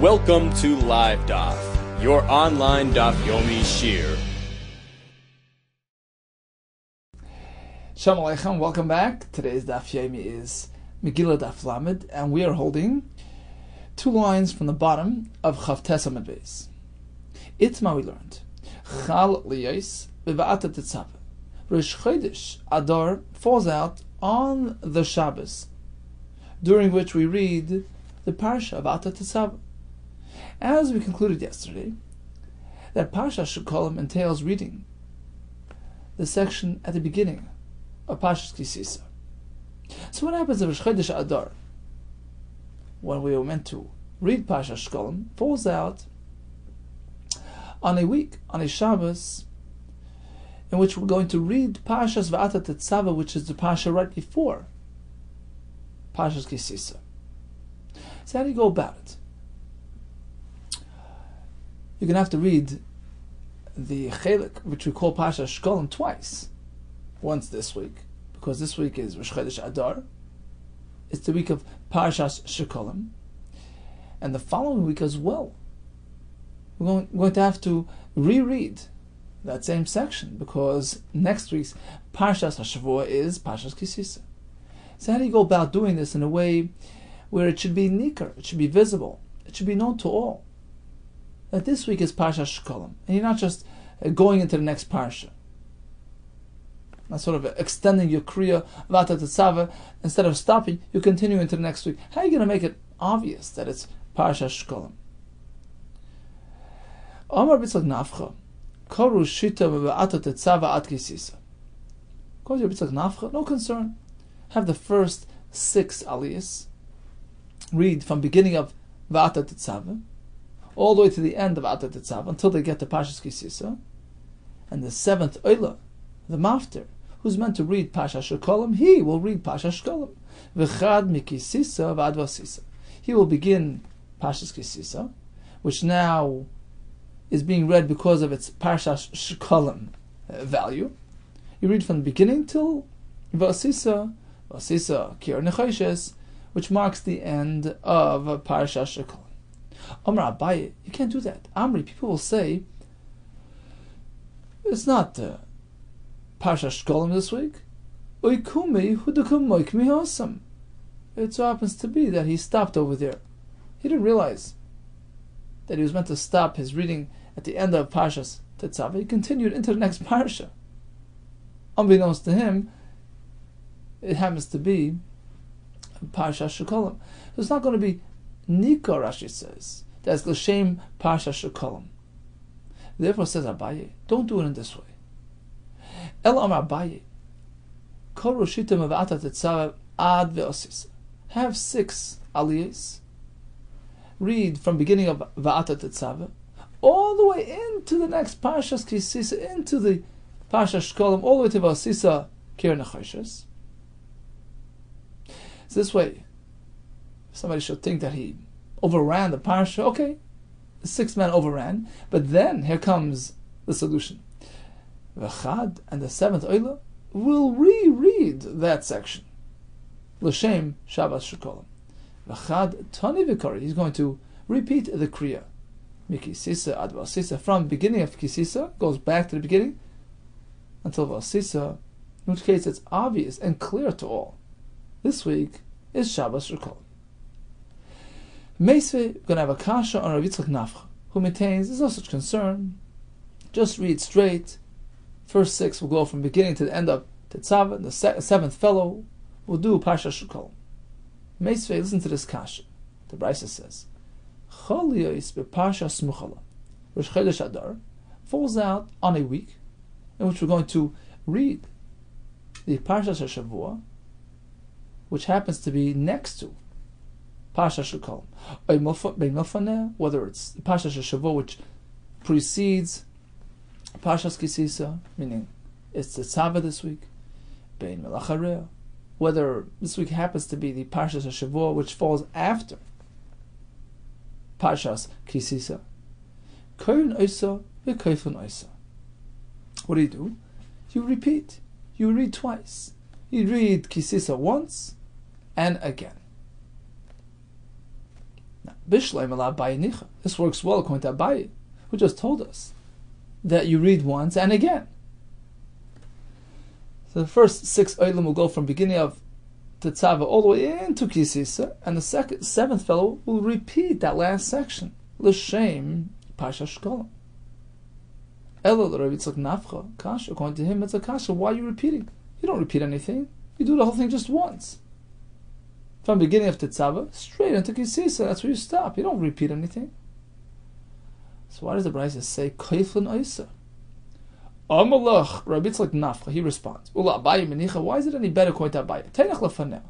Welcome to Live Daf, your online Daf Yomi Shir. Shalom Aleichem, welcome back. Today's Daf Yomi is Megillah Daf Lamed, and we are holding 2 lines from the bottom of Chavtes Amud Beis. Itma we learned, Chal liyos b'va'ata tetzaveh. Rosh Chodesh Adar falls out on the Shabbos, during which we read the Parsha of Va'ata Tetzaveh. As we concluded yesterday, that Parsha Shekalim entails reading the section at the beginning of Parshas Kisisa. So what happens if Rosh Chodesh Adar, when we were meant to read Parsha Shekalim, falls out on a week, on a Shabbos, in which we're going to read Parshas Va'ata Tetzaveh, which is the Parsha right before Parshas Kisisa. So how do you go about it? You're going to have to read the Chelik, which we call Parshas Shekalim, twice. Once this week, because this week is Rosh Chodesh Adar. It's the week of Parshas Shekalim. And the following week as well, we're going to have to reread that same section, because next week's Parshas HaShavua is Parshas Kisisa. So how do you go about doing this in a way where it should be nikar, it should be visible, it should be known to all that this week is Parshas Shekalim, and you're not just going into the next Parsha, not sort of extending your Kriya Va'ata Tetzaveh, instead of stopping, you continue into the next week. How are you going to make it obvious that it's Parshas Shekalim? Amar Bitzak Nafcha, Koru Shita Va'ata Tetzaveh Ad Kisisa. According to Bitzak Nafcha, no concern. Have the first 6 aliyahs read from beginning of Va'ata Tetzaveh all the way to the end of Va'ata Tetzaveh until they get to Parshas Kisisa, and the 7th Oila, the Maftir, who's meant to read Parshas Shekalim, he will read Parshas Shekalim. V'chad mikisisa v'ad vasisa. He will begin Parshas Kisisa, which now is being read because of its Parshas Shekalim value. You read from the beginning till vasisa kir nechoshes, which marks the end of Parshas Shekalim. Amar Abaye, you can't do that. Amri, people will say, it's not Parshas Shekalim this week. It so happens to be that he stopped over there. He didn't realize that he was meant to stop his reading at the end of Parshas Tetzaveh. He continued into the next Parsha. Unbeknownst to him, it happens to be Parshas Shekalim. So it's not going to be Nikar, Rashi says. That's L'Shem Parshas Shekalim. Therefore, says Abaye, don't do it in this way. El Amar Abaye, Kol Roshitim Va'ata Tetzaveh Ad Ve'osis. Have 6 aliyahs. Read from beginning of Va'ata Tetzaveh all the way into the next Parshas Kisisa, into the Parshas Shekalim, all the way to Ve'osisa Kir Nechoshes. So this way, somebody should think that he overran the Parsha. Okay, the 6th man overran, but then here comes the solution. V'chad, and the 7th Oila will reread that section. L'shem Shabbos Shekalim. V'chad Tani V'kari, he's going to repeat the Kriya. Mikisisa ad Vasisa, from beginning of Kisisa, goes back to the beginning, until Vasisa, in which case it's obvious and clear to all. This week is Shabbos Shekalim. Meisvei, going to have a kasha on Rabbi Yehuda Kessler, who maintains there's no such concern. Just read straight. First 6 will go from beginning to the end of Tetzaveh. The 7th fellow will do Parshas Shekalim. Meisvei, listen to this kasha. The Brisa says, Chol liyos b'Parshas Muchala. Rosh Chodesh Adar falls out on a week in which we're going to read the Parshas HaShavua, which happens to be next to Parshas Shekalim. Whether it's Parshas HaShavua, which precedes Parshas Kisisa, meaning it's Tetzaveh this week, whether this week happens to be the Parshas HaShavua, which falls after Parshas Kisisa. What do? You repeat. You read twice. You read Kisisa once and again. Now, Bishleim ala Abaye nicha. This works well according to Abaye, who just told us that you read once and again. So the first 6 oilim will go from beginning of Tetzava all the way into Kisisa, and the seventh fellow will repeat that last section. L'shem Pasha Shkolim. Elo l'Rav Yitzchak Nafcha Kasha. According to him, it's a kasha. Why are you repeating? You don't repeat anything. You do the whole thing just once. From beginning of Tetzava straight into Kisisa. That's where you stop. You don't repeat anything. So why does the Brisa say Kaiflin Oisa? Amalach Rabbi Yitzchak Nafcha. He responds, Ula Abaye menicha. Why is it any better according to Abaye? Teinach lefanel.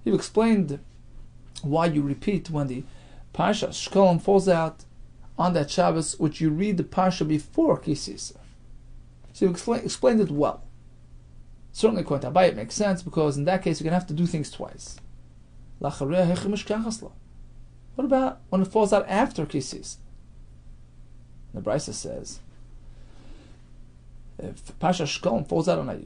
You've explained why you repeat when the Parsha Shkolim falls out on that Shabbos, which you read the Parsha before Kisisa. So you explained it well. Certainly according to Abaye it makes sense, because in that case you're going to have to do things twice. What about when it falls out after Kisisa? The Brisa says, if Parsha Shkolim falls out on a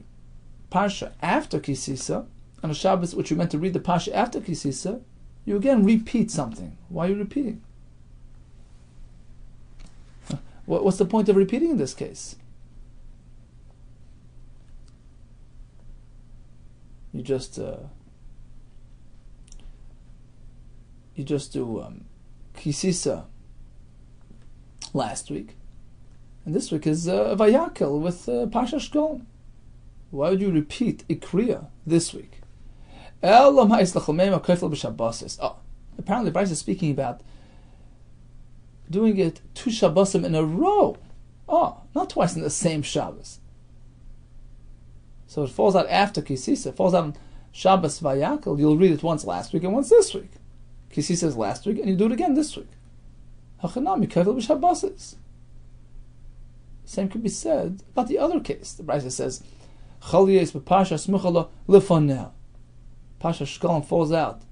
Parsha after Kisisa, on a Shabbos which you meant to read the Parsha after Kisisa, you again repeat something. Why are you repeating? What's the point of repeating in this case? You just do Kisisa last week, and this week is Vayakel with Parsha Shkolim. Why would you repeat Ikriya this week? Oh, apparently Bryce is speaking about doing it 2 Shabbosim in a row. Oh, not twice in the same Shabbos. So it falls out after Kisisa. It falls out on Shabbos Vayakel. You'll read it once last week and once this week. Kisisa is last week, and you do it again this week. Same could be said about the other case. The Brisa says, Pasha Shkolim falls out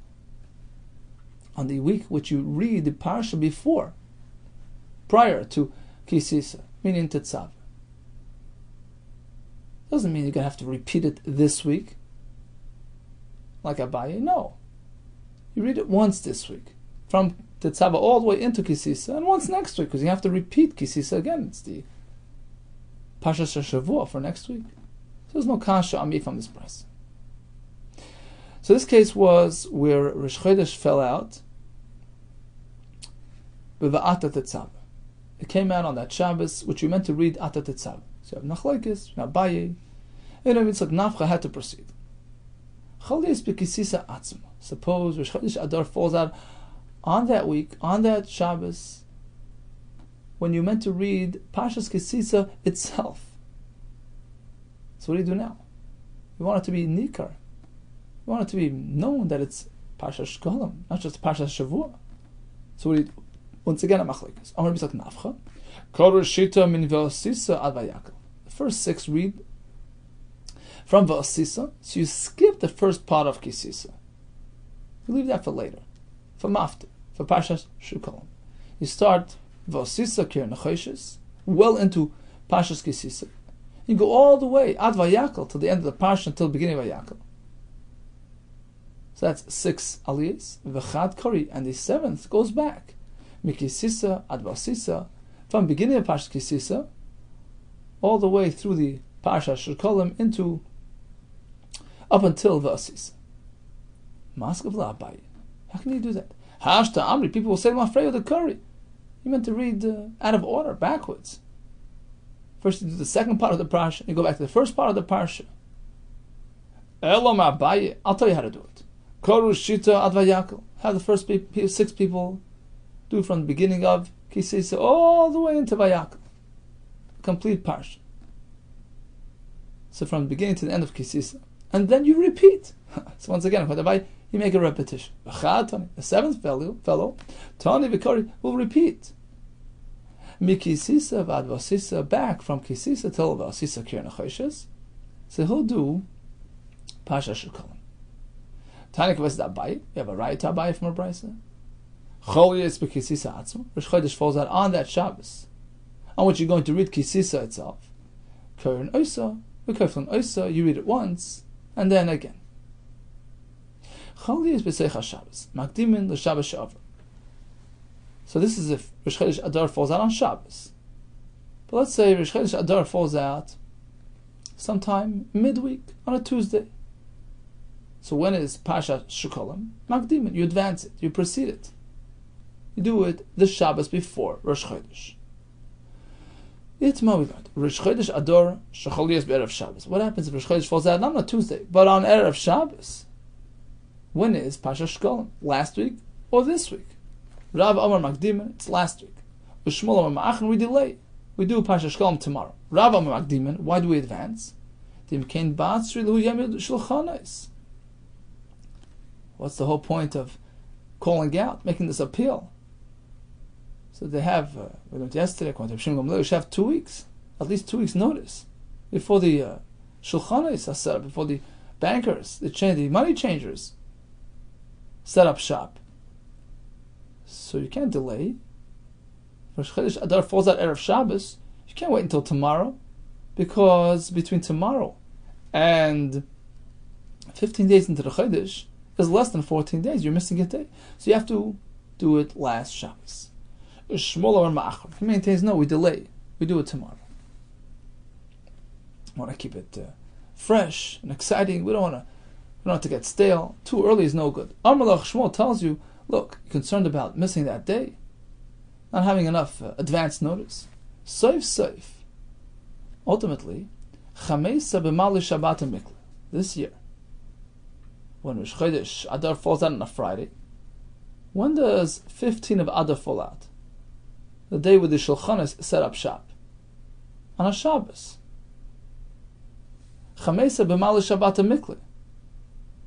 on the week which you read the Parsha before, prior to Kisisa, meaning Tetzava. Doesn't mean you're going to have to repeat it this week, like Abaye. No. You read it once this week, from Tetzava all the way into Kisisa, and once next week, because you have to repeat Kisisa again. It's the Pasha Shavua for next week. So there's no kasha on me from this price. So this case was where Rosh Chodesh fell out with the Ata Tetzava. It came out on that Shabbos, which you meant to read Ata Tetzava. So you have Nachlaikis, you have Abaye, and it's like Nafcha had to proceed. Chalias B'Kisisa Atzma. Suppose Rosh Chodesh Adar falls out on that week, on that Shabbos, when you meant to read Pashas Kisisa itself. So what do you do now? You want it to be Nikar. You want it to be known that it's Parsha Shkolim, not just Parsha Shavua. So what do you do? Once again, I'm Achlikas. I'm Rabbi Yitzchak Nafcha. Kol Shita min V'Osisa ad Vayakel. The first 6 read from V'Osisa, so you skip the first part of Kisisa. You leave that for later, for Mafta, for Parsha Shkolim. You start V'Osisa Kir Nechoshes, well into Pashas Kisisa. You go all the way ad Vayakel till the end of the Parsha, until the beginning of Vayakel. So that's 6 aliyahs, v'chad kori, and the 7th goes back. Mikisisa ad V'Osisa, from beginning of Parsha Kisisa, all the way through the Parsha Shkolim into, up until V'Osisa. Mask of Abaye. How can you do that? Hashta Amri, people will say, I'm afraid of the kori. You meant to read out of order, backwards. First you do the second part of the Parsha, you go back to the first part of the Parsha. Elam Abaye, I'll tell you how to do it. Koru Shita ad Vayakel. Have the first 6 people do from the beginning of Kisisa all the way into Vayakel. Complete Parsha. So from the beginning to the end of Kisisa. And then you repeat. So once again, you make a repetition. The 7th fellow, Tani Vikari, will repeat. Mikisisa vad V'Osisa, back from Kisisa till V'Osisa Kir Nechoshes. So he'll do Pasha Shkolim. Tanik was Abaye. You have a right to Abaye from a brisa. Cholias B'Kisisa Atzma. Rosh Chodesh falls out on that Shabbos, on which you're going to read Kisisa itself. Keren Oisa, V'Koflin Oisa. You read it once and then again. Cholias B'Seicha Shabbos. Makdimin l'Shabbos She'avar. So this is if Rosh Chodesh Adar falls out on Shabbos. But let's say Rosh Chodesh Adar falls out sometime midweek on a Tuesday. So when is Pasha Shukolim? Makdimin. You advance it. You precede it. You do it the Shabbos before Rosh Chodesh. Itma we learned. Rosh Chodesh Adar Shecholias Be'erev Shabbos. What happens if Rosh Chodesh falls out not on a Tuesday, but on Erev Shabbos? When is Pasha Shkolim? Last week or this week? Rav Amar Makdimin, it's last week. Ushmol Amar Ma'achin, we delay. We do Pasha Shkolim tomorrow. Rav Amar Makdimin, why do we advance? What's the whole point of calling out, making this appeal? So they have, we learned yesterday, according to Shem Gamliel, you should have 2 weeks, at least 2 weeks notice, before the Shulchanais are set up, before the bankers, the money changers, set up shop. So you can't delay. Rosh Chodesh Adar falls out Erev Shabbos, you can't wait until tomorrow, because between tomorrow and 15 days into the Chodesh is less than 14 days. You're missing a day. So you have to do it last Shabbos. He maintains, no, we delay. We do it tomorrow. We want to keep it fresh and exciting. We don't want to get stale. Too early is no good. Amalach Shmuel tells you, look, you're concerned about missing that day, not having enough advance notice. Safe. Ultimately, Chamesa b'mali Shabbat Mikla. This year, when Rosh Chodesh Adar falls out on a Friday, when does 15 of Adar fall out? The day with the Shulchanis set up shop. On a Shabbos. Chamesa b'mali Shabbat Mikla.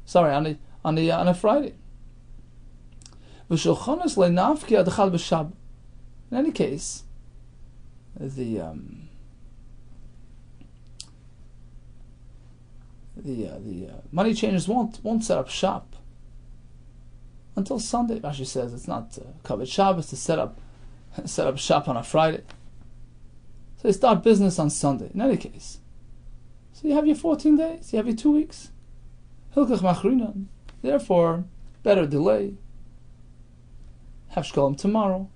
Sorry, on a Friday. V'shulchanis le'nafki adachal b'Shabbat. In any case, the money changers won't set up shop until Sunday. Rashi says it's not covered Shabbos to set up shop on a Friday. So they start business on Sunday. In any case, so you have your 14 days. You have your 2 weeks. Hilkach machrinan. Therefore, better delay. Have shkolim tomorrow.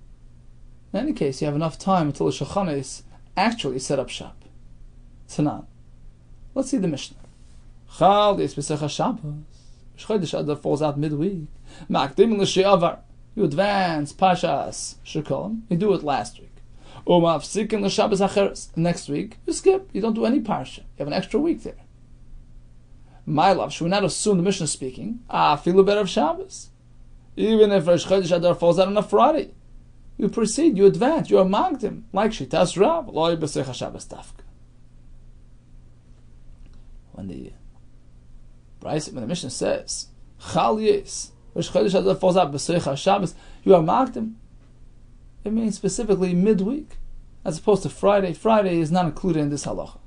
In any case, you have enough time until the Shulchanis actually set up shop. Tanan. Let's see the Mishnah. Chal yes b'secha Shabbos. Chodesh Adar falls out midweek. Makdim l'she'avar. You advance Pashas Shkolim. You do it last week. Umafsikin l'Shabbos acheres. Next week, you skip. You don't do any parsha. You have an extra week there. My love, should we not assume the Mishnah is speaking? Feel better of Shabbos. Even if Rosh Chodesh Adar falls out on a Friday, you proceed, you advance, you are magdim, like Shitas Rav, loy b'secha Shabbos tafka. When the Mishnah says, Chal yes, Rosh Chodesh Adar falls out b'secha Shabbos, you are magdim, it means specifically midweek, as opposed to Friday. Friday is not included in this halacha.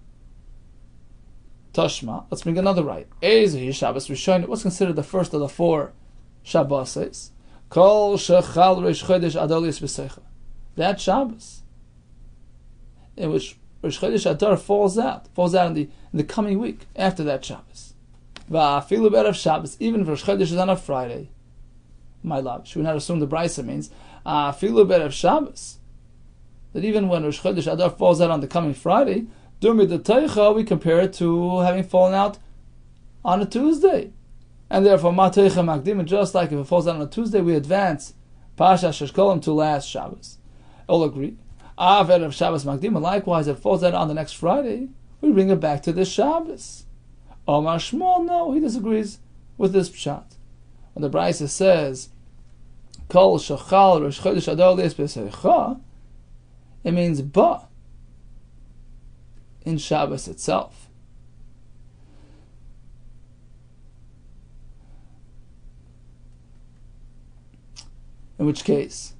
Tashma, let's bring another right. Ezehi Shabbos Rishon, what's considered the first of the 4 Shabbos? Kol shechal Rosh Chodesh Adar yes b'secha. That Shabbos, in which Rosh Chodesh Adar falls out in the coming week after that Shabbos. Va'afilu be'erev Shabbos, even if Rosh Chodesh is on a Friday. My love, should we not assume the Brisa means afilu be'erev Shabbos, that even when Rosh Chodesh Adar falls out on the coming Friday, Dumi the Teicha, we compare it to having fallen out on a Tuesday. And therefore, Mateicha Makdim, just like if it falls out on a Tuesday, we advance Pasha Sheshkolim to last Shabbos. All agree. Av Erev Shabbos Makdim, and likewise, if it falls out on the next Friday, we bring it back to this Shabbos. Omar Shmuel, no, he disagrees with this pshat. When the Brisa says, Kol Shachal Rosh Chodesh Adar Leis B'Seicha, it means ba in Shabbos itself. In which case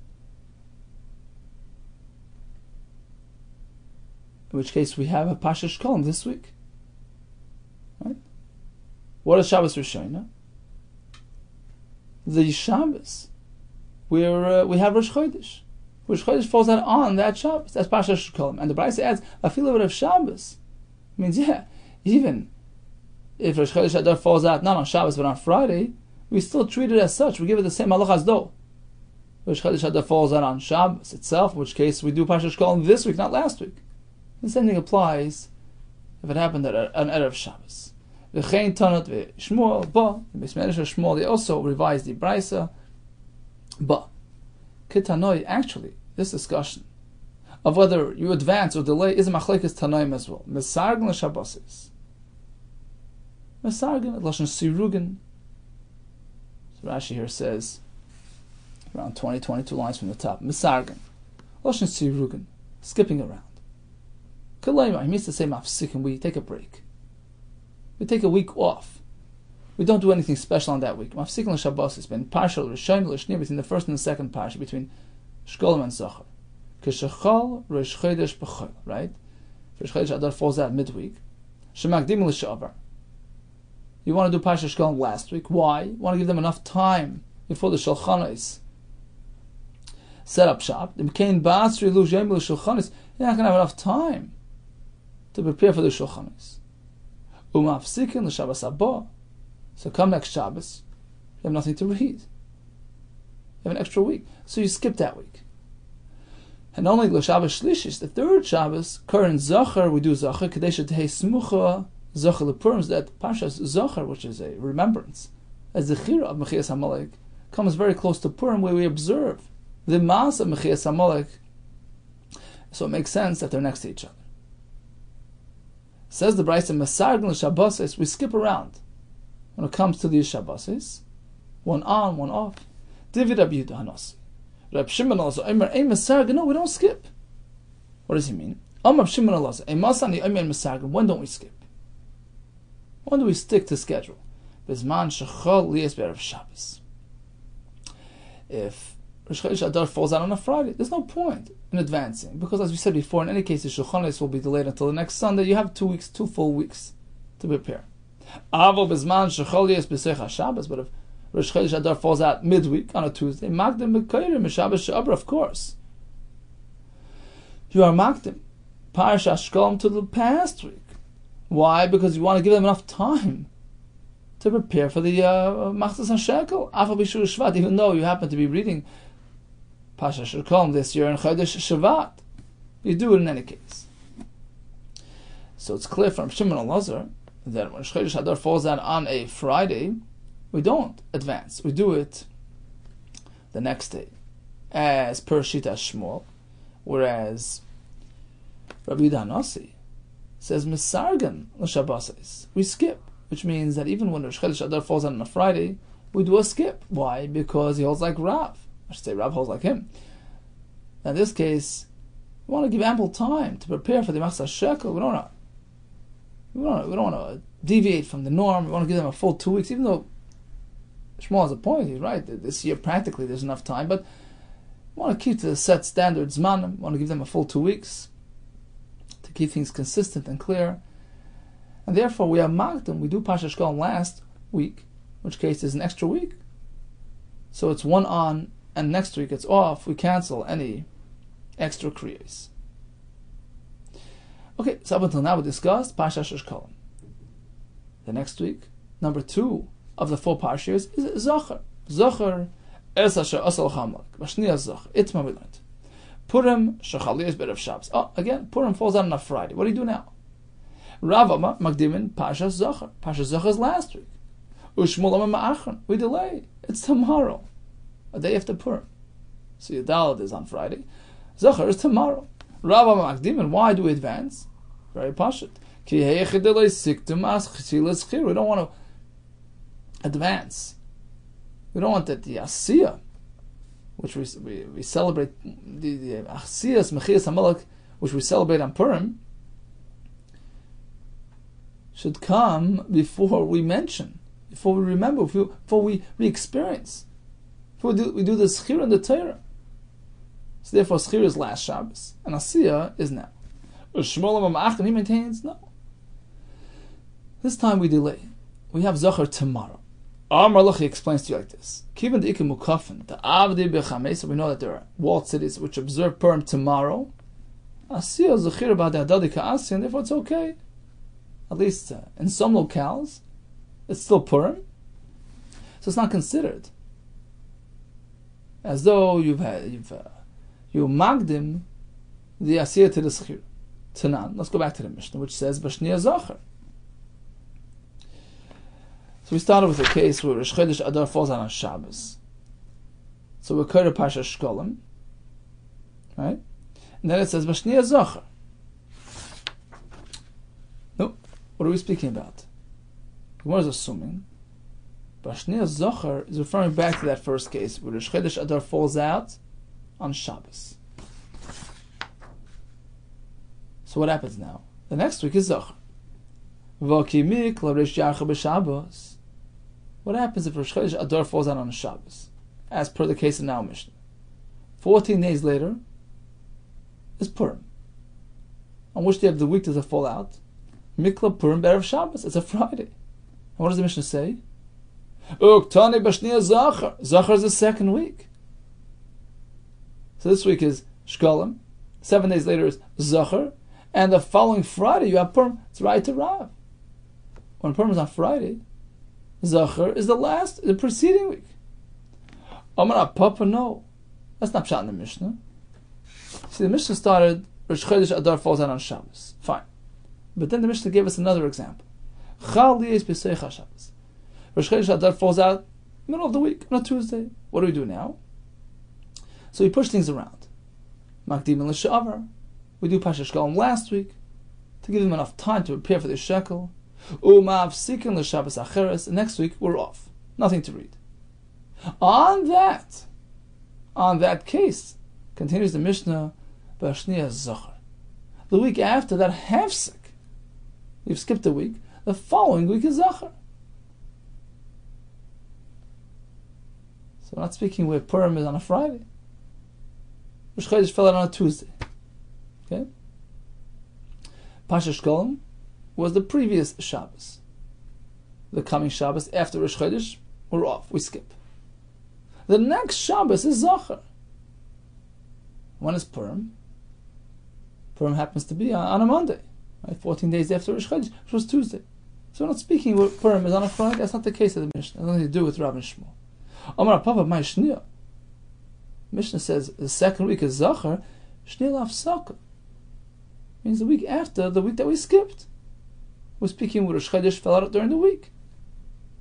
we have a Pasha Shkolim this week. Right? What is Shabbos Rishona? The Shabbos where we have Rosh Chodesh. Rosh Chodesh falls out on that Shabbos. That's Pasha Shkolim. And the Brisa adds, I feel a bit of Shabbos. It means, even if Rosh Chodesh Adar falls out not on Shabbos but on Friday, we still treat it as such. We give it the same halach as though Rosh Chodesh Adar falls out on Shabbos itself, in which case we do Parsha Shkolim this week, not last week. The same thing applies if it happened on Erev Shabbos. V'chein Tanot v'Shmuel, but the Beis Medrash of Shmuel, they also revised the Brisa. But Kitanoi, actually, this discussion of whether you advance or delay is a machlekes Tanoim as well. Mesargin l'Shabbosis. Mesargin, Lashon Sirugin. So Rashi here says, around 22 lines from the top. Mesargin. Lashon Sirugin. Skipping around. Kalayma, he means to say mafsikin, we take a break. We take a week off. We don't do anything special on that week. Mafsikin l'Shabbosis, between Parsha l'Rishon l'Shni, between the first and the second Parsha, between Shkolim and Zachar. K'shechol Rosh Chodesh b'chol, right? Rosh Chodesh Adar falls out midweek. Shemakdim l'shavar. You want to do Parsha Shkolim last week. Why? You want to give them enough time before the Shulchanos set up shop. You're not going to have enough time to prepare for the Shulchanos. Umafsikin l'Shabbos haba. So come next Shabbos, you have nothing to read. You have an extra week. So you skip that week. And only l'Shabbos Shlishis, the third Shabbos, current Zachar, we do Zachar, Kadesh Tehei Smucha, Zachar L'Purim, that Parshas Zachar, which is a remembrance, as the Chira of Mechias HaMelech, comes very close to Purim, where we observe the Maas of Mechias HaMelech. So it makes sense that they're next to each other. Says the Brisa, Mesargin l'Shabbosis, we skip around. When it comes to these Shabbosis, one on, one off. Divid Rabbi Yehuda Hanos. Reb Shimon also, no, we don't skip. What does he mean? When don't we skip? When do we stick to schedule? If Rosh Chodesh Adar falls out on a Friday, there's no point in advancing, because as we said before, in any case, the Shulchanos will be delayed until the next Sunday. You have 2 full weeks to prepare. But if Rosh Chodesh Adar falls out midweek on a Tuesday, of course. You are Magdim Parsha Shkolim to the past week. Why? Because you want to give them enough time to prepare for the Machzas HaShekel, Afal B'Shur Shvat, even though you happen to be reading Parsha Shkolim this year in Chodesh Shvat. You do it in any case. So it's clear from Shimon Elazar that when Chodesh Adar falls out on a Friday, we don't advance. We do it the next day, as per Shita Shmuel, whereas Rabbi Yehuda Hanasi says Mesargan l'Shabbosis. We skip, which means that even when Rosh Chodesh Adar falls out on a Friday, we do a skip. Why? Because he holds like Rav. I should say Rav holds like him. In this case, we want to give ample time to prepare for the Machzas HaShekel. We don't want to deviate from the norm. We want to give them a full 2 weeks, even though Shmuel has a point. He's right. This year, practically, there's enough time, but we want to keep to the set standards. We want to give them a full 2 weeks to keep things consistent and clear. And therefore, we have Magdim. We do Parsha Shkolim last week, in which case there's an extra week. So it's one on, and next week it's off. We cancel any extra kriyos. Okay, so up until now we discussed Parsha Shkolim. The next week, number 2 of the 4 parshas is Zachar. Zachar es asher asal chamalek. Bashniya Zachar. Itma we learned. Purim shechaliyas berev Shabbos. Oh, again, Purim falls out on a Friday. What do you do now? Rav Amar Magdimin Parsha Zachar. Parsha Zachar is last week. Ushmul Amar Ma'achron. We delay. It's tomorrow, a day after Purim. So Yudalad is on Friday. Zachar is tomorrow. Rav Amar Magdimin. Why do we advance? Very pashut. We don't want to advance. We don't want that the Asiyah, which we celebrate, the Asiyah's Mechias HaMelech, which we celebrate on Purim, should come before we mention, before we remember, before we experience, before we do the Schir and the Torah. So therefore, Schir is last Shabbos, and Asiyah is now. Shmuel he maintains, no. This time we delay. We have Zachar tomorrow. Amar Lachi explains to you like this. Kivan the Ikim Mukafin, the Avdi Bechamesa, we know that there are walled cities which observe Purim tomorrow. Asiyah Zachir Ba'adadi Ka'asi, and therefore it's okay. At least in some locales, it's still Purim. So it's not considered as though you magdim the asiyah to the schir. Tanan. Let's go back to the Mishnah, which says Bashniya Zachar. So we started with a case where Rosh Chodesh Adar falls out on Shabbos. So we're Kore Pasha Shkolim, right? And then it says Bashniya Zachar. No, what are we speaking about? Gemara is assuming Bashniya Zachar is referring back to that first case where Rosh Chodesh Adar falls out on Shabbos. So what happens now? The next week is Zachar. What happens if Rosh Chodesh Adar falls out on a Shabbos? As per the case in our Mishnah. 14 days later is Purim. On which day of the week does it fall out? Mikla Purim Be'erev Shabbos. It's a Friday. And what does the Mishnah say? Uktani Bashniya Zachar. Zachar is the second week. So this week is Shkolim. 7 days later is Zachar. And the following Friday you have Purim. It's right to Rav. When Purim is on Friday, Zachar is the preceding week. Amar Papa, no. That's not pshat in the Mishnah. See, the Mishnah started, Rosh Chodesh Adar falls out on Shabbos. Fine. But then the Mishnah gave us another example. Chal Liyes B'Seicha Shabbos. Rosh Chodesh Adar falls out middle of the week, on a Tuesday. What do we do now? So we push things around. Makdim and L'Shavar. We do Pasha Shkolim last week to give them enough time to prepare for the shekel. Umav Sikin L'Shabbos Acheres. Next week we're off. Nothing to read. On that case, continues the Mishnah, Bashniya Zachar. The week after that Hefsek, you've skipped a week, the following week is Zachar. So we're not speaking where Purim is on a Friday. Rosh Chodesh fell out on a Tuesday. Okay? Pasha Shkolim was the previous Shabbos. The coming Shabbos after Rosh Chodesh, we're off, we skip. The next Shabbos is Zachar. When is Purim? Purim happens to be on a Monday, right? 14 days after Rosh Chodesh, which was Tuesday. So we're not speaking where Purim is on a Friday. That's not the case of the Mishnah. It has nothing to do with Rav and Shmuel. Amar Papa, my Shnia. Mishnah says the second week is Zachar, Shnia Lafsaka. Means the week after the week that we skipped. We're speaking where Rosh Chodesh fell out during the week.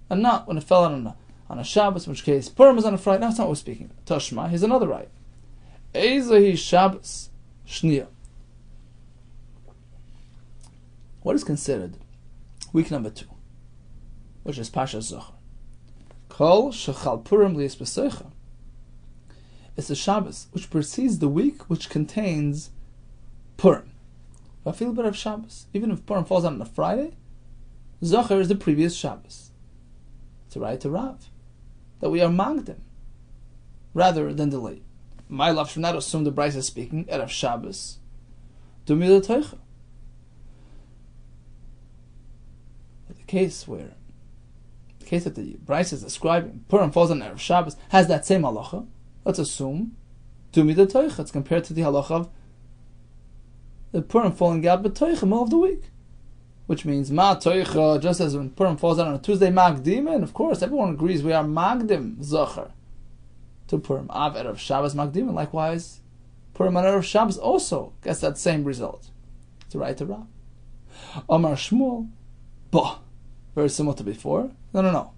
And not when it fell out on a Shabbos, in which case Purim is on a Friday. That's not what we're speaking about. Tashma, here's another right. Ezahi Shabbos Shnia. What is considered week number 2, which is Pasha Zachar? Kol Shechal Purim Liyes B'Seicha. It's the Shabbos which precedes the week which contains Purim. Vafil B'Erev Shabbos. Even if Purim falls out on a Friday, Zachar is the previous Shabbos. It's a right to Rav that we are magdim rather than delay. My love should not assume the Bryce is speaking Erev Shabbos. Dumi the Teicha. The case that the Bryce is describing, Purim falls on Erev Shabbos, has that same halacha. Let's assume Dumi the Teicha. It's compared to the halacha of the Purim falling out b'Teicha, middle of the week. Which means Ma Teicha, just as when Purim falls out on a Tuesday, Magdim, and of course everyone agrees we are Magdim Zachar to Purim. Av Erev Shabbos Magdim, and likewise Purim and Erev Shabbos also gets that same result. It's a right to Rav. Amar Shmuel, very similar to before. No.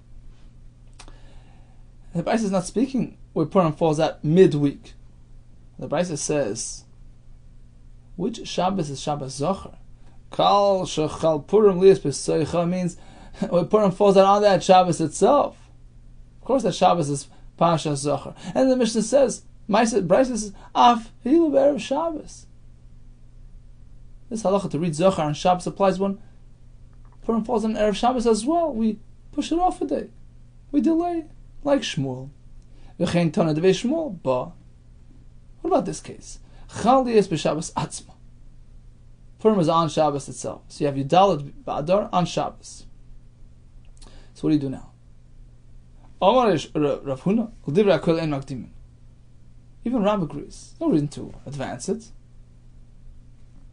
The Bryce is not speaking where Purim falls out midweek. The Bryce says, which Shabbos is Shabbos Zachar? Kal Shechal Purim Liyes B'Seicha means when Purim falls out on that Shabbos itself. Of course, that Shabbos is Pasha Zachar. And the Mishnah says, Bryce says, Af Hilu B'Erev Shabbos. This halacha to read Zachar on Shabbos applies when Purim falls on Erev Shabbos as well. We push it off a day. We delay, like Shmuel. V'chein Tana Devei Shmuel, What about this case? Chal Liyes B'Shabbos Atzma. Purim is on Shabbos itself. So you have Yudalet Ba'adar on Shabbos. So what do you do now? Rav Huna, L'divrei HaKol ein makdimin. Even Rav agrees. No reason to advance it.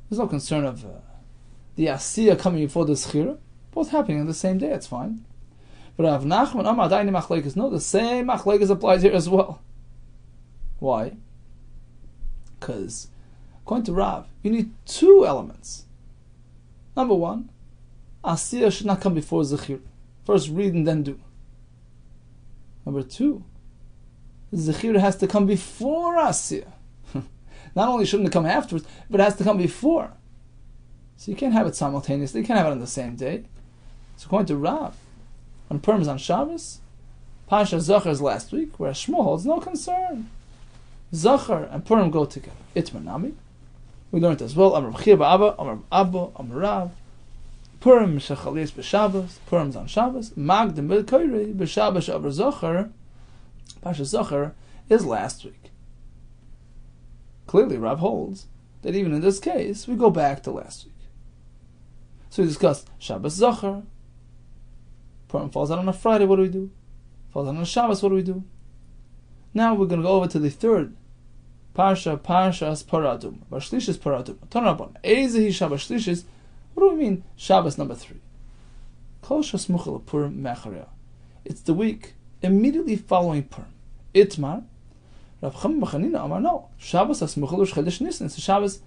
There's no concern of the Asiyah coming before the Schira. Both happening on the same day, it's fine. But Rav Nachman, Amar Adayni Machlekes. No, the same Machlekes applies here as well. Why? Because according to Rav, you need two elements. Number one, Asiyah should not come before Zechir. First read and then do. Number two, Zechir has to come before Asiyah. Not only shouldn't it come afterwards, but it has to come before. So you can't have it simultaneously, you can't have it on the same day. So according to Rav, when Purim is on Shabbos, Pasha Zachar is last week, whereas Shmuel holds no concern. Zachar and Purim go together. Itmar Nami. We learned as well, Amar B'chir Ba'aba, Amar Abba, Amar Rav. Purim Shechalis B'Shabbos, Purim's on Shabbos. Magdim B'Koirei, B'Shabbos Amar Zachar. Pasha Zachar is last week. Clearly, Rav holds that even in this case, we go back to last week. So we discussed Shabbos Zachar. Purim falls out on a Friday, what do we do? Falls out on a Shabbos, what do we do? Now we're going to go over to the third Parshas Paradum. Bashlishis Paradum. Tanarabon. Ezehi Shabbos Shlishis. What do we mean? Shabbos number 3. Kol Shasmuchel Purim Mecharia. It's the week immediately following Purim. Itmar. Rav Chaim B'Chanina Amar no. Shabbos Hasmuchel Rosh Chodesh Nisan. It's the Shabbos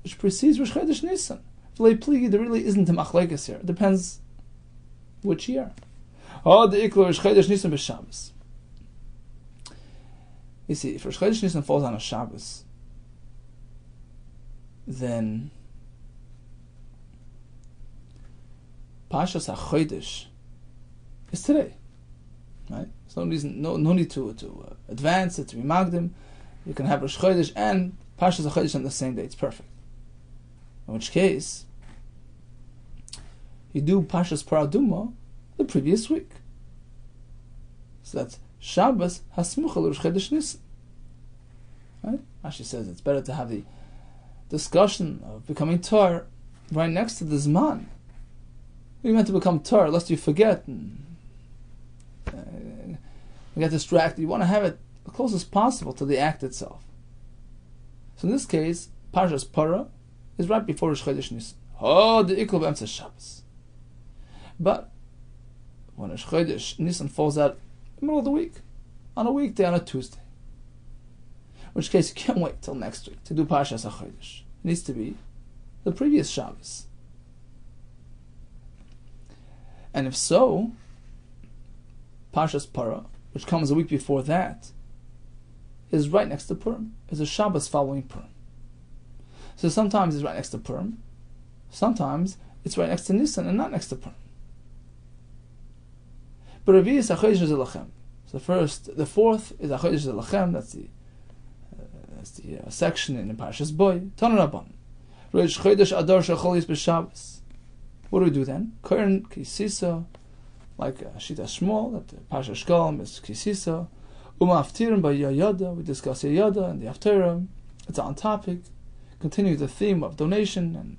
which precedes Rosh Chodesh Nisan. There really isn't a machlekes here. It depends which year. Oh, the Iklo Rosh Chodesh Nisan b'Shabbos. You see, if Rosh Chodesh Nisan falls on a Shabbos, then Pashas HaChodesh is today, right? There's no reason, no need to advance it, to be magdim. You can have Rosh Chodesh and Pashas HaChodesh on the same day. It's perfect. In which case, you do Pashas Paraduma the previous week. So that's Shabbos Hasmuchel Rosh Chodesh Nisan. Right? Rashi says it's better to have the discussion of becoming Tor right next to the Zman. You're meant to become Tor, lest you forget and get distracted. You want to have it as close as possible to the act itself. So in this case, Parshas Para is right before Rosh Chodesh Nisan. Oh, the Ikul B'Emtza Shabbos. But when Rosh Chodesh Nisan falls out in the middle of the week, on a weekday, on a Tuesday, in which case you can't wait till next week to do Parshas HaChodesh. It needs to be the previous Shabbos. And if so, Parshas Para, which comes a week before that, is right next to Purim. Is a Shabbos following Purim. So sometimes it's right next to Purim, sometimes it's right next to Nisan and not next to Purim. But Revi is HaChodesh Zelachem. So the fourth is HaChodesh Zelachem. That's the section in the Parshas Boy. Tanarabon. Rosh Chodesh Adar Shecholis b'Shabbos. What do we do then? Karen Kisisa, like Shita Shmuel, that Parshas Shkolm is Kisisa. Aftirim by Yayada. We discuss Yayada and the Aftirim. It's on topic. Continue the theme of donation and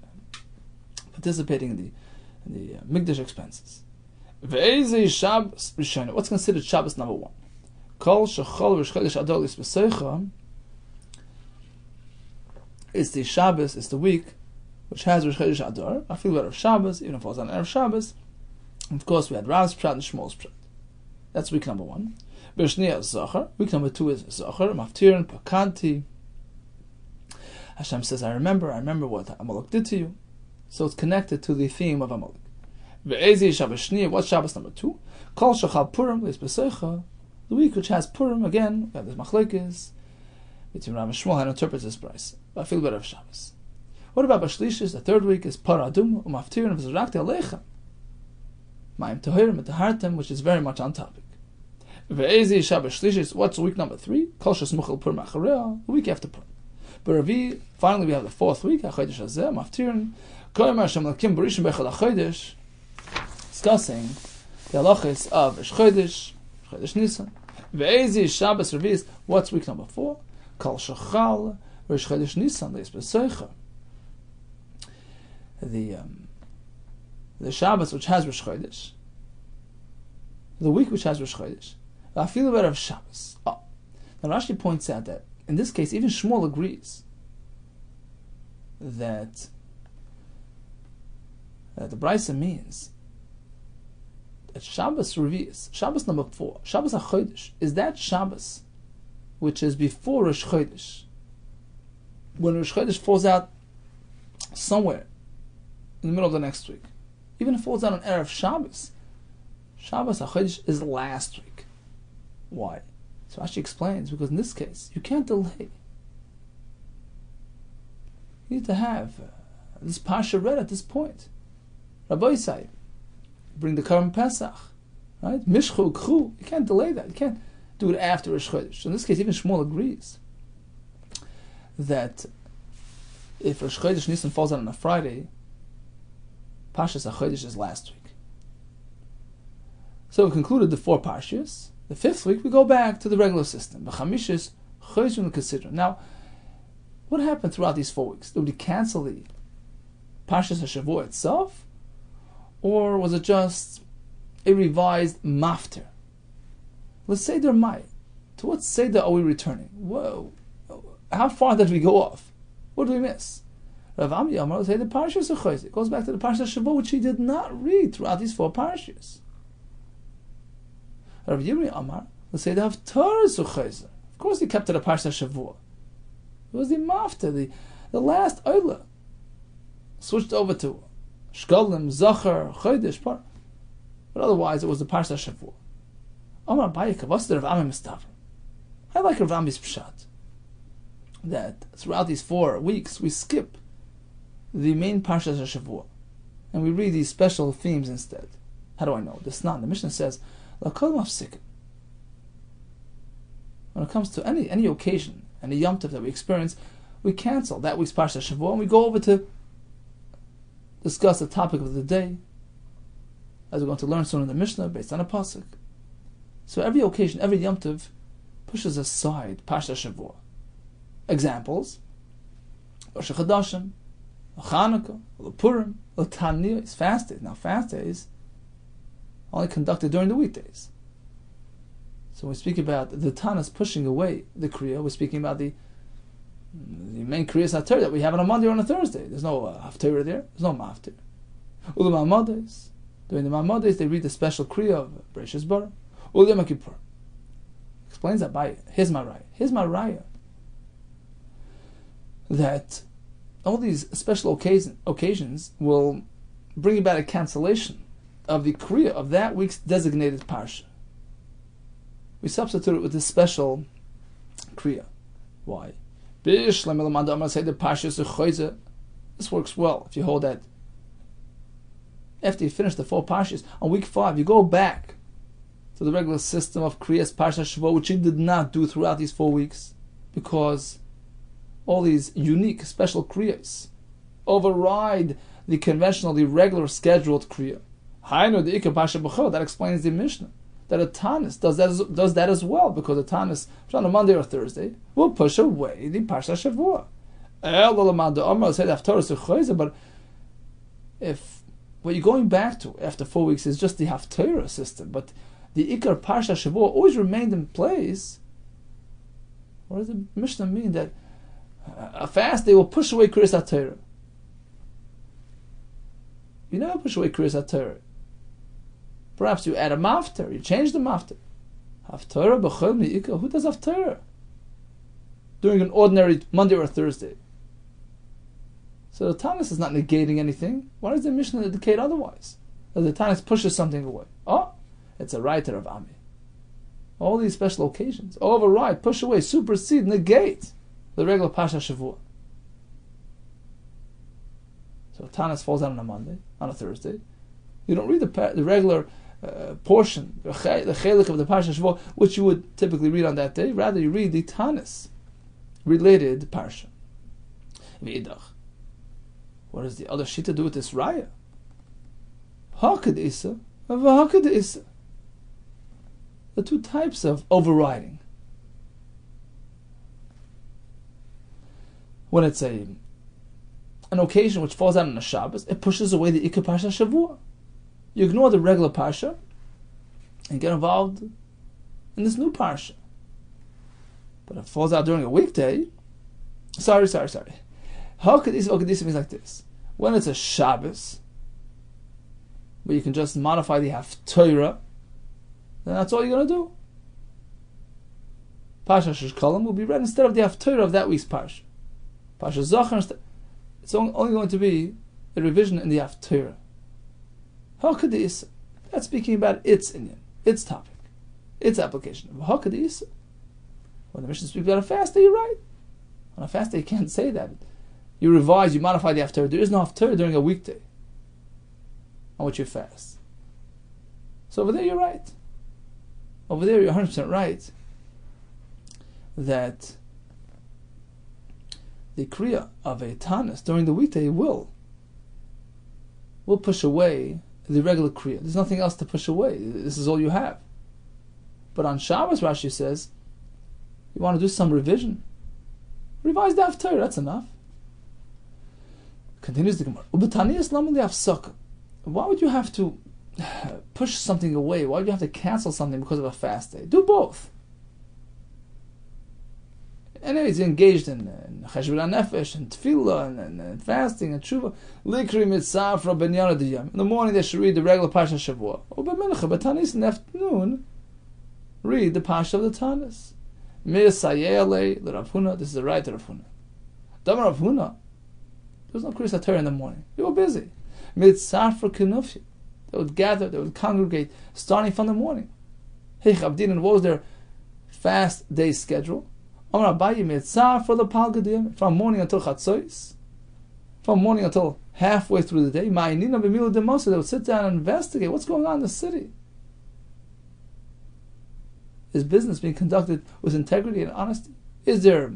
participating in the Mikdash expenses. What's considered Shabbos number 1? Kol Shechol Rosh Chodesh Adar L'Spesecha is the Shabbos, it's the week which has Rosh Chodesh Adar. I feel better of Shabbos, even if it falls on Erev Shabbos. And of course, we had Rav's Pshat and Shmuel's Pshat. That's week number 1. B'Shniya Zachar. Week number 2 is Zachar, Maftirin, Pakanti. Hashem says, I remember what Amalek did to you. So it's connected to the theme of Amalek. Ve'ezi Shabbos Shniya. What's Shabbos number 2? Kol Shechal Purim L'Spesecha. The week which has Purim, again, we have this machlekes between Rav and Shmuel, how to interpret this price. But I feel better of Shabbos. What about Bashlishis? The third week is Paradum, Umaftirin, V'Zrakti Aleichem. Ma'im Tohirim, Tahartem, which is very much on topic. Ve'ezi Shabbos Shlishis. What's week number 3? Kol Shasmuchel Purim Achareah, the week after Purim. But Ravi, finally we have the 4th week, HaChodesh Hazeh, Umaftirin, Koymer Hashem Lakim Barishim Bechad HaChodesh, discussing the halachas of Rosh Chodesh, Rosh Chodesh Nisan. Ve'ezi Shabbos Ravi. What's week number 4? Kol Shachal Rosh Chodesh Nisan L'Spesecha. The Shabbos which has Rosh Chodesh, the week which has Rosh Chodesh. I feel better of Shabbos. Now Rashi points out that in this case, even Shmuel agrees that the Brisa means that Shabbos Revi'is, Shabbos number 4, Shabbos HaChodesh, is that Shabbos which is before Rosh Chodesh. When Rosh Chodesh falls out somewhere in the middle of the next week, even if it falls out on Erev Shabbos, Shabbos HaChodesh is last week. Why? So Rashi explains, because in this case, you can't delay. You need to have this Parsha read at this point. Rabbi Yisai, bring the Karm Pesach, right? Mishchu, Kchu, you can't delay that. You can't do it after Rosh Chodesh. So in this case, even Shmuel agrees that if Rosh Chodesh Nisan falls out on a Friday, Parshas HaChodesh is last week. So we concluded the 4 Parshas. The 5th week, we go back to the regular system. B'chamishis Chozun l'Kesidron. Now, what happened throughout these 4 weeks? Did we cancel the Parshas HaShavua itself? Or was it just a revised mafter? Let's say they're Mai. To what Seder are we returning? Whoa. How far did we go off? What did we miss? Rav Ami Amar, let's say the Parshas HaChodesh. It goes back to the Parshas HaShavua, which he did not read throughout these 4 Parshas. Rabbi Yehuda Amar, let's say they have Torah Suchayzer. Of course, he kept to the Parsha Shavua. It was the Mafta, the last Oila. Switched over to Shkolim, Zachar, Chodesh, Par. But otherwise, it was the Parsha Shavua. Amar Bayika, what's the Rav Ami Mistavra? I like Rav Ami's Pshat. That throughout these 4 weeks, we skip the main Parsha Shavua. And we read these special themes instead. How do I know? The Snan, the Mishnah says, when it comes to any occasion, any Yom Tov that we experience, we cancel that week's Parsha Shavua and we go over to discuss the topic of the day, as we're going to learn soon in the Mishnah, based on a pasuk. So every occasion, every Yom Tov pushes aside Parsha Shavua. Examples: Rosh Chodashim, Chanukah, Purim, Taniyah is fast days. Now fast days only conducted during the weekdays. So when we speak about the Tanas pushing away the Kriya, we're speaking about the main Kriya Satir that we have on a Monday or on a Thursday. There's no Haftarah there. There's no Maftir. Ulu Ma'amades. During the Ma'amades, they read the special Kriya of Bereshis Bara. Ulu Yom Kippur. Explains that by Here's my raya. That all these special occasions will bring about a cancellation of the Kriya of that week's designated Parsha. We substitute it with this special Kriya. Why? This works well if you hold that after you finish the 4 Parshas, on week 5 you go back to the regular system of Kriyas Parsha Shavuot, which you did not do throughout these 4 weeks, because all these unique special Kriyas override the conventional, the regular scheduled Kriya. That explains the Mishnah that a Tanis does that as well, because a Tanis on a Monday or Thursday will push away the Parsha Shavua. But if what you're going back to after 4 weeks is just the Haftarah system, but the Ikar Parsha Shavua always remained in place, what does the Mishnah mean that a fast day will push away Kriyas HaTorah? You never push away Kriyas HaTorah. Perhaps you add a mafter, you change the mafter. Haftarah b'chol mi'ikah. Who does haftarah during an ordinary Monday or Thursday? So the Tanis is not negating anything. Why does the Mishnah indicate otherwise? That the Tanis pushes something away. Oh, it's a writer of Ami. All these special occasions override, push away, supersede, negate the regular Pasha Shavua. So Tanis falls out on a Monday, on a Thursday. You don't read the regular portion, the chelik of the Parsha Shavuot, which you would typically read on that day. Rather, you read the Tanis related Parsha. V'idach. What does the other Shita do with this Raya? Hakad Isa, v'Hakad Isa. The 2 types of overriding. When it's an occasion which falls out on a Shabbos, it pushes away the Ikar Parsha Shavuot. You ignore the regular Parsha and get involved in this new Parsha. But if it falls out during a weekday, sorry. Hakadisa means like this. When it's a Shabbos, where you can just modify the Haftarah, then that's all you're going to do. Parsha Shishkalim will be read instead of the Haftarah of that week's Parsha. Parsha Zachar, it's only going to be a revision in the Haftarah. Hakadisa, that's speaking about its Inyan, its topic, its application. Hakadisa, when the Mishnah speaks about a fast day, you're right. On a fast day, you can't say that. You revise, you modify the Haftarah. There is no Haftarah during a weekday on which you fast. So over there, you're right. Over there, you're 100% right that the Kriya of a Tanis during the weekday will push away the regular Kriya. There's nothing else to push away. This is all you have. But on Shabbos, Rashi says, you want to do some revision. Revise the Haftarah, that's enough. Continues the Gemara. Why would you have to push something away? Why would you have to cancel something because of a fast day? Do both. Anyway, he's engaged in Cheshbon Nefesh, and Tefillah, and fasting, and Tshuva. Likri mitzafra benyana diyam. In the morning they should read the regular Parsha Shavua. Or b'mincha, b'tanis, in the afternoon, read the Parsha of the Tanis. Mirsayele l'Rav Huna. This is the right to Rav Huna. Dama Rav Huna. There was no Kriyas HaTorah in the morning. They were busy. Mitzafra kinufya. They would gather, they would congregate, starting from the morning. Hey Chabdin, and what was their fast day schedule? From morning until Chatzos, from morning until halfway through the day, they would sit down and investigate what's going on in the city. Is business being conducted with integrity and honesty? Is there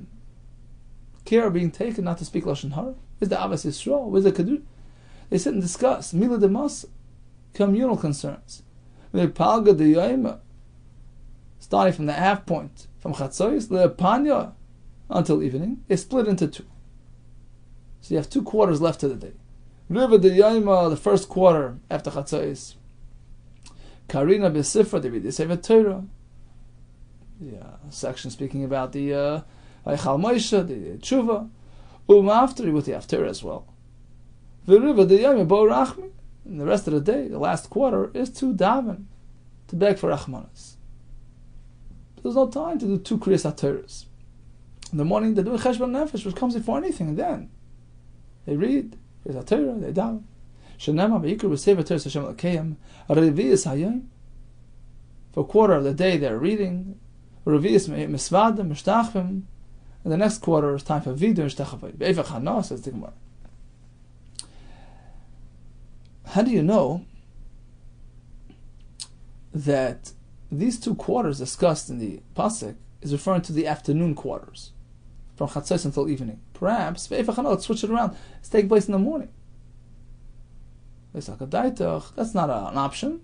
care being taken not to speak Lashon Hara? Is there Avos Yisrael? Is there Kedusha? They sit and discuss Milah Demas, communal concerns. Starting from the half point, from Chatzos, Le'epanya, until evening, they split into two. So you have 2 quarters left to the day. Riva de Yaima, the first quarter after Chatzos. Karina Besifra, they read the Sefer Torah. Section speaking about the Eichal Moshe, the Tshuva. After with the Haftarah as well. V'Riva de Yaima Bo Rachmi. And the rest of the day, the last quarter, is to daven, to beg for Rachmanas. There's no time to do 2 Kriyas HaTorahs. In the morning, they do a Cheshbon Nefesh, which comes before anything, and then they read Kriyas HaTorah, they daven. Shenema v'yikru b'sefer Torah Hashem l'keim, Revi'is hayom. For a quarter of the day, they're reading. Revi'is misvadim, mishtachvim. And the next quarter is time for Vidur and Shtachavay. Be'evach Hana, says the Gemara. How do you know that these 2 quarters discussed in the Pasuk is referring to the afternoon quarters, from Chatzos until evening? Perhaps, let's switch it around. It's taking place in the morning. That's not an option,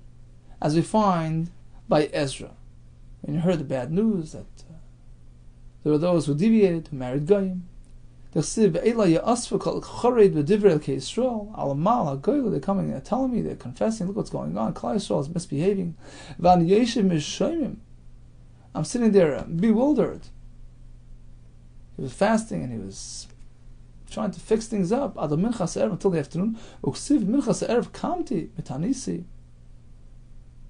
as we find by Ezra. When you heard the bad news that there were those who deviated, who married Goyim. They're coming and they're telling me, they're confessing, look what's going on. Klal Yisrael is misbehaving. I'm sitting there bewildered. He was fasting and he was trying to fix things up. Until the afternoon.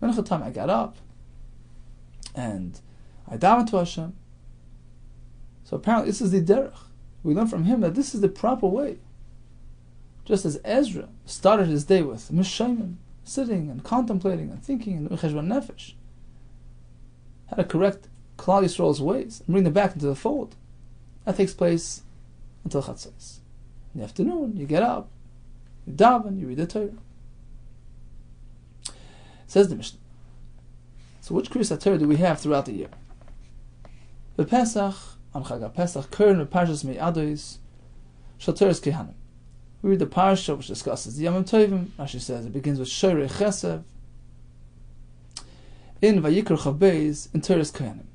Mincha time I got up and I davened to Hashem. So apparently this is the derech. We learn from him that this is the proper way. Just as Ezra started his day with Mishayim, sitting and contemplating and thinking in Cheshbon Nefesh, how to correct Klal Yisrael's ways and bring them back into the fold. That takes place until Chatzos. In the afternoon, you get up, you daven, you read the Torah. Says the Mishnah. So which Kriyas HaTorah do we have throughout the year? The Pesach, on Chag Pesach, Kern Parshas Me'ados, Shalteres Kehanim. We read the parsha which discusses the Yamim Tovim. Rashi says it begins with Shorei Chesed. In Vayikra Chav Beis, in Teres Kehanim,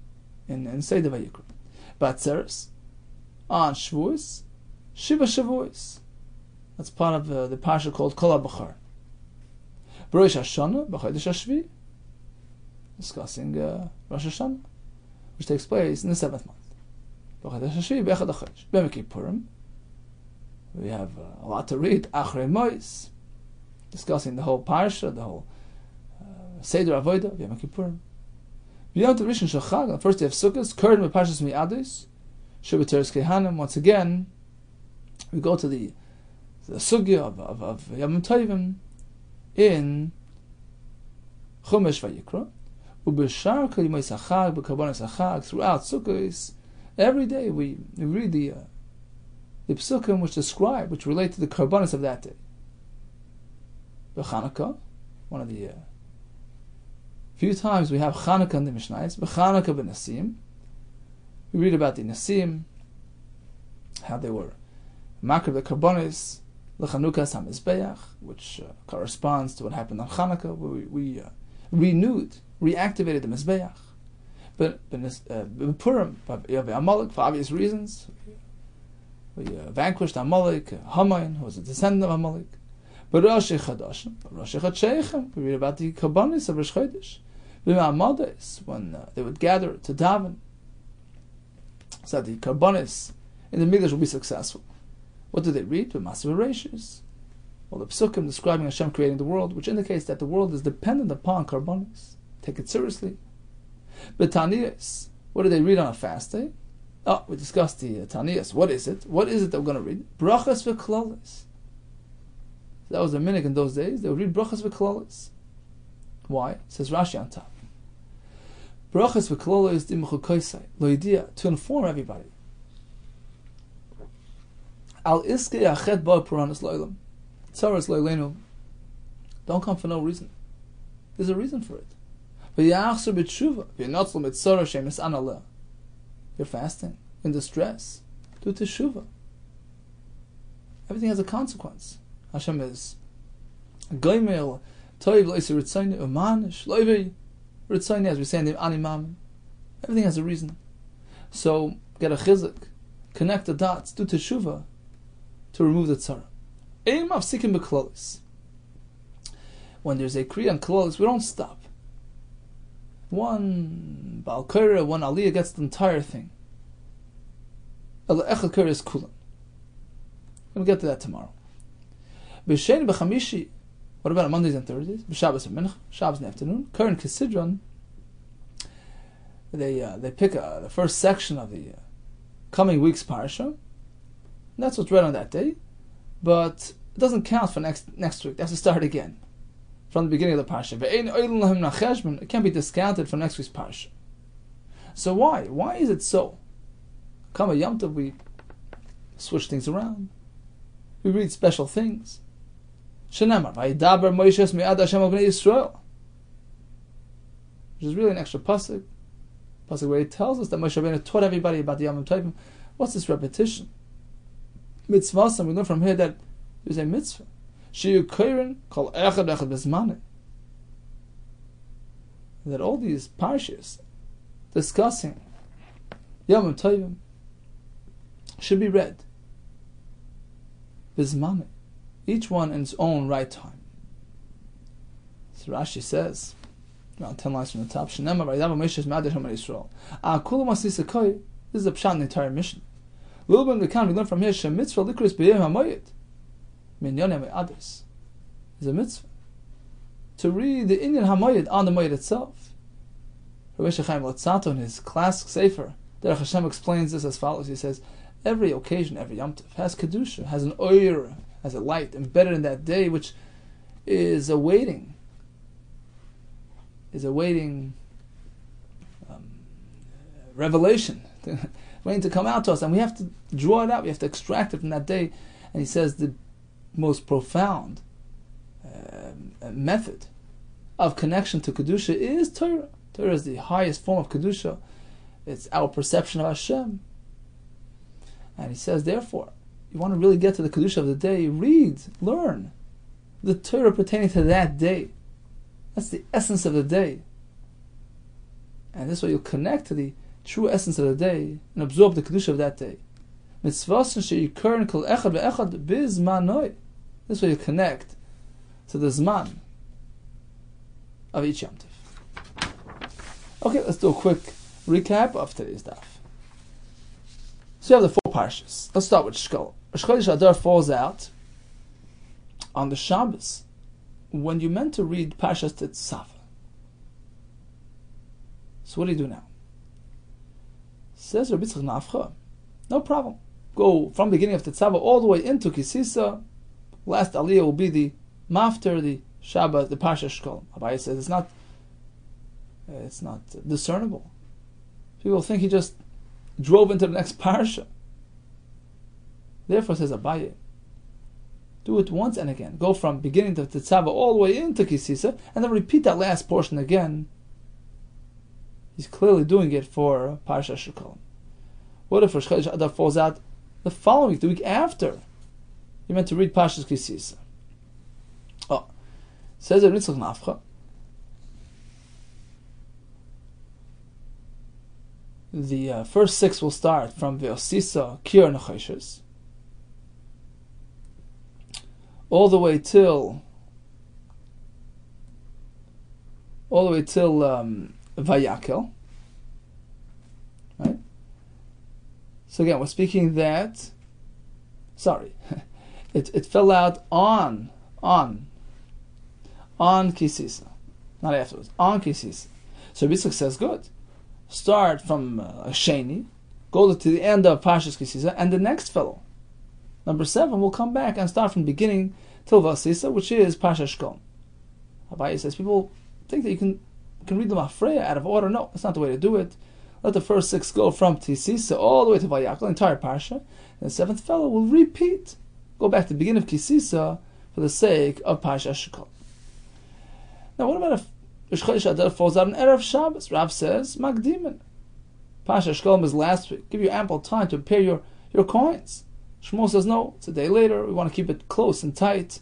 in Seder Vayikra. Batzeres, on Shavuos, Shiva Shavuos. That's part of the parsha called Kol HaBachar. B'Rosh Hashanah, B'Chodesh HaShvi, discussing Rosh Hashanah, which takes place in the 7th month. B'Chodesh HaShvi, B'Echad HaChodesh. B'Yom Kippurim, we have a lot to read. Achrei Mois, discussing the whole parsha, the whole Seder Avodah, B'Yom Kippurim. Beyond the Rishon Shachag, the first day of Sukkot, curtain with Parshas Mi'adis, Shabbateres Kehanim. Once again, we go to the sugya of Yom Tovim in Chumash Vayikra. Ubeshar Kol Yimei Sachag, B'Karbonos Achag. Throughout Sukkot, every day we read the psukim which relate to the Karbonos of that day. B'Chanukah, one of the few times we have Chanukah in the Mishnayos. B'Chanukah b'Nasim, we read about the Nasim, how they were Makar the Karbonos l'Chanukas HaMizbeach, which corresponds to what happened on Chanukah, where we reactivated the Mizbeach. But Purim, you have Amalek for obvious reasons. We vanquished Amalek, Haman, who was a descendant of Amalek. But Rosh Hashanah, we read about the Karbonos of Rosh Chodesh. When they would gather to daven, so that the Karbonos in the Megillah will be successful. What do they read? The Maser Reishis. Well, the Psukim describing Hashem creating the world, which indicates that the world is dependent upon Karbonos. Take it seriously. But Taniyas, what do they read on a fast day? Oh, we discussed the Taniyas. What is it? What is it that we're going to read? Brachas v'klalis. That was the minhag in those days. They would read brachas v'klalis. Why? It says Rashi on top. Brachas v'klalis dimchu koisai loidia, to inform everybody. Al iske achet ba puranas loilam. Tzaras loilenu. Don't come for no reason. There's a reason for it. V'yachser b'tshuva v'yanotzlo mitzara shemis analeh. You're fasting in distress. Do teshuva. Everything has a consequence. Hashem is goymel toiv loiser ritzayne umanish loivi ritzayne, as we say in the animam. Everything has a reason. So get a chizuk, connect the dots, do teshuva to remove the tzara. Aim of sikim b'klolis. When there's a kriya and klolis, we don't stop. One Baal Korah, one Aliyah gets the entire thing. Echad Korah is kulan. We'll get to that tomorrow. B'sheni b'chamishi. What about on Mondays and Thursdays? B'Shabbos and Mincha, Shabbos in the afternoon. Karen Kisidron. They pick the first section of the coming week's parsha. And that's what's read on that day, but it doesn't count for next week. They have to start again from the beginning of the parsha. It can't be discounted from next week's parsha. So why? Why is it so? Come a Yom Tov, we switch things around. We read special things. Shenemar, Vayidaber Moshe mi'ad Hashem al bnei Yisrael, which is really an extra pasuk where he tells us that Moshe Rabbeinu taught everybody about the Yom Tovim. What's this repetition? Mitzvahs, and we learn from here that there's a mitzvah. Shiyu koirin kol echad b'zmaneh. That all these parshas discussing Yom Tovim should be read b'zmaneh, each one in its own right time. So Rashi says, around 10 lines from the top, Shenema Vayidaber Moshe mi'ad Hashem al Yisrael. Kula masisa koi. This is a pshat in the entire mission. We learn from here, Shem mitzvah likris b'yom hamoyed minyanim me'adis. Is a mitzvah to read the Inyan hamoyed on the moyed itself. Rabbi Chaim Lotzato in his classic sefer Derech Hashem explains this as follows. He says, every occasion, every Yom Tov has kedusha, has an oir, has a light embedded in that day, which is awaiting revelation, waiting to come out to us, and we have to draw it out. We have to extract it from that day. And he says the most profound method of connection to kedusha is Torah. Torah is the highest form of kedusha. It's our perception of Hashem. And he says, therefore, you want to really get to the kedusha of the day, read, learn the Torah pertaining to that day. That's the essence of the day. And this way you'll connect to the true essence of the day and absorb the kedusha of that day. This way you connect to the zman of each Yom Tov. Okay, let's do a quick recap of today's daf. So you have the four parshas. Let's start with Shkol. Chodesh Adar falls out on the Shabbos when you meant to read Parshas Tetzaveh. So what do you do now? Says Rabbi Yitzchak Nafcha, no problem. Go from the beginning of Tetzava all the way into Kisisa. Last Aliyah will be the Mafter, the Shabbat, the Parsha Shkol. Abaye says it's not discernible. People think he just drove into the next Parsha. Therefore, says Abaye, do it once and again. Go from beginning of Tetzava all the way into Kisisa, and then repeat that last portion again. He's clearly doing it for Parsha Shkol. What if Rosh Chodesh Adar falls out the following week, the week after? You meant to read Parshas Kisisa. Oh, says Rabbi Yitzchak Nafcha, the first 6 will start from Ve'osisa, Kir Nechoshes, all the way till Vayakel. Right? So again, we're speaking that, it fell out on Kisisa, not afterwards, on Kisisa. So Rabbi Yitzchak says, good. Start from Sheni, go to the end of Parshas Kisisa, and the next fellow, number 7, will come back and start from the beginning till Vasisa, which is Parshas Shkol. Abaye says, people think that you can read the Mafreya out of order. No, that's not the way to do it. Let the first 6 go from Tisisa all the way to Vayakel, the entire Parsha, and the 7th fellow will repeat. Go back to the beginning of Kisisa for the sake of Parsha Shkol. Now, what about if Rosh Chodesh Adar falls out on Erev Shabbos? Rav says, Magdimin. Parsha Shkol is last week. Give you ample time to prepare your coins. Shmuel says, no, it's a day later. We want to keep it close and tight.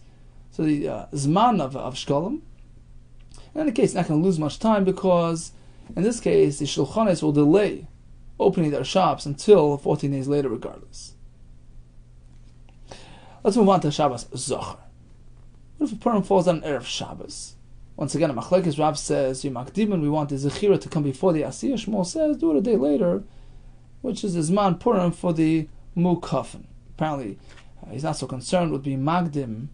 So the Zman of Shkolim. In any case, not going to lose much time because, in this case, the Shulchanes will delay opening their shops until 14 days later, regardless. Let's move on to Shabbos Zocher. What if a Purim falls on Erev Shabbos? Once again, a Machlekes Rav says, Yimakdimin, we want the Zechira to come before the Asiyah. Shmuel says, do it a day later, which is the Zman Purim for the Mukafin. Apparently, he's not so concerned with being Magdim,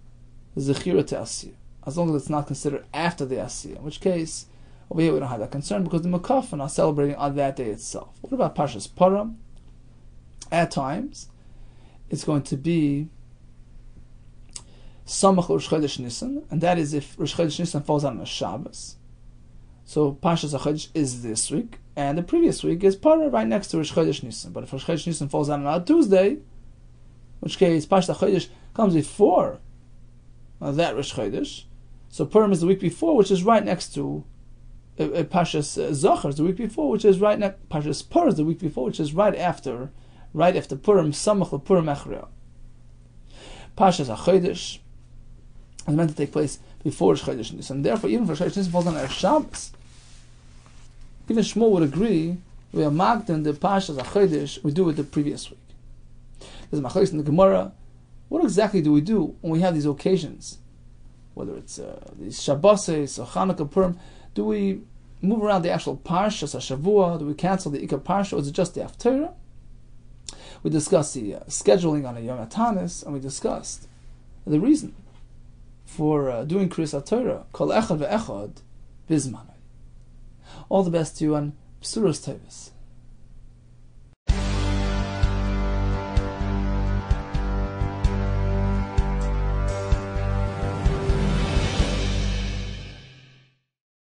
the Zechira to Asiyah, as long as it's not considered after the Asiyah, in which case, over here we don't have that concern because the Mukafin are celebrating on that day itself. What about Parshas Purim? At times, it's going to be Samach Rosh Chodesh Nisan, and that is if Rosh Chodesh Nisan falls on a Shabbos. So Parshas HaChodesh is this week, and the previous week is Purim right next to Rosh Chodesh Nisan. But if Rosh Chodesh Nisan falls on a Tuesday, in which case Parshas HaChodesh comes before that Rosh Chodesh, so Purim is the week before, which is right next to Parshas Zocher is the week before, which is right next. Parshas Purim is the week before, which is right after Purim, Samach LePurim Echreah. Parshas HaChodesh is meant to take place before Rosh Chodesh Nisan, and therefore even if Rosh Chodesh Nisan falls on Erev Shabbos, even Shmuel would agree we are marked in the Parshas HaChodesh we do it the previous week. There's a Machlokes in the Gemara. What exactly do we do when we have these occasions? Whether it's these Shabbos or Chanukah Purim, do we move around the actual Parshas HaShavua? Do we cancel the Ikar Parsha, or is it just the Haftarah? We discussed the scheduling on a Yom HaTanis, and we discussed the reason for doing Kriyas HaTorah, Kol Echad Ve'echad Bizmanai. All the best to you, and B'suras Tevis.